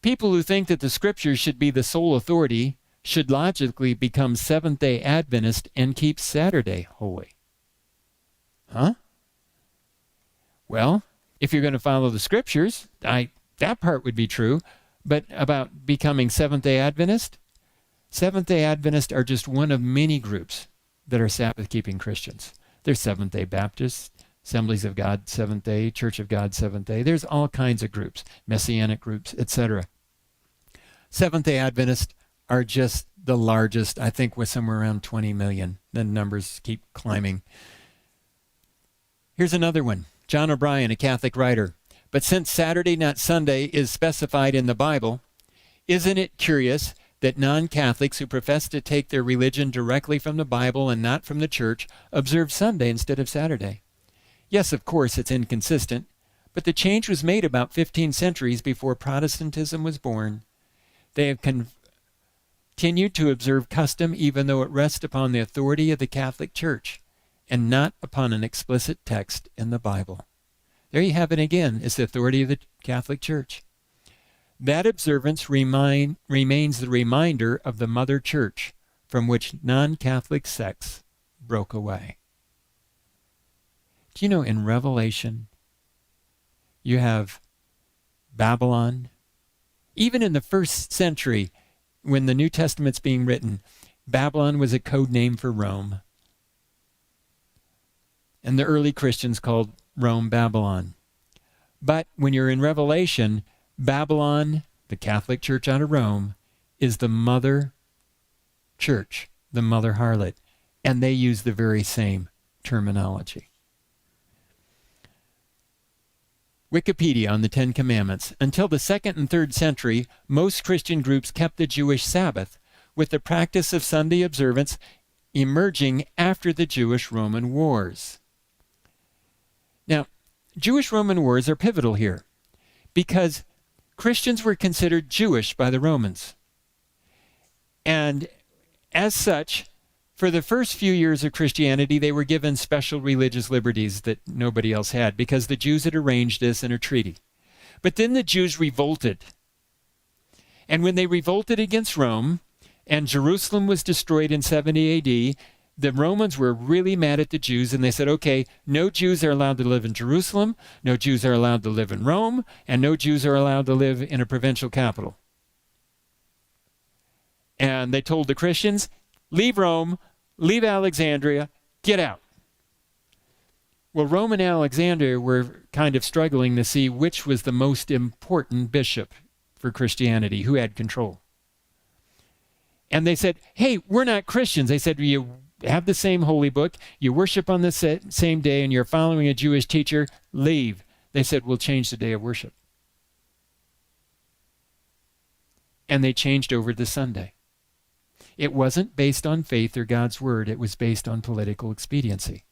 People who think that the scriptures should be the sole authority should logically become Seventh-day Adventist and keep Saturday holy. Huh? Well, if you're going to follow the scriptures, that part would be true. But about becoming Seventh-day Adventist? Seventh-day Adventists are just one of many groups that are Sabbath-keeping Christians. There's Seventh-day Baptists, Assemblies of God Seventh-day, Church of God Seventh-day. There's all kinds of groups, Messianic groups, etc. Seventh-day Adventists are just the largest, I think, with somewhere around 20 million. The numbers keep climbing. Here's another one. John O'Brien, a Catholic writer. But since Saturday, not Sunday, is specified in the Bible, isn't it curious that non-Catholics who profess to take their religion directly from the Bible and not from the church observe Sunday instead of Saturday? Yes, of course, it's inconsistent, but the change was made about 15 centuries before Protestantism was born. They have continued to observe custom even though it rests upon the authority of the Catholic Church and not upon an explicit text in the Bible. There you have it again, is the authority of the Catholic Church. That observance remains the reminder of the Mother Church from which non-Catholic sects broke away. Do you know in Revelation you have Babylon? Even in the first century, when the New Testament's being written, Babylon was a code name for Rome. And the early Christians called Rome Babylon. But when you're in Revelation, Babylon, the Catholic Church out of Rome, is the mother church, the mother harlot, and they use the very same terminology. Wikipedia on the Ten Commandments. Until the 2nd and 3rd century, most Christian groups kept the Jewish Sabbath, with the practice of Sunday observance emerging after the Jewish-Roman Wars. Now, Jewish-Roman wars are pivotal here because Christians were considered Jewish by the Romans. And as such, for the first few years of Christianity, they were given special religious liberties that nobody else had because the Jews had arranged this in a treaty. But then the Jews revolted. And when they revolted against Rome, and Jerusalem was destroyed in 70 A.D., the Romans were really mad at the Jews, and they said, okay, no Jews are allowed to live in Jerusalem, no Jews are allowed to live in Rome, and no Jews are allowed to live in a provincial capital. And they told the Christians, leave Rome, leave Alexandria, get out. Well, Rome and Alexandria were kind of struggling to see which was the most important bishop for Christianity, who had control. And they said, hey, we're not Christians. They said, you have the same holy book, you worship on the same day, and you're following a Jewish teacher, leave. They said, we'll change the day of worship. And they changed over to Sunday. It wasn't based on faith or God's word. It was based on political expediency.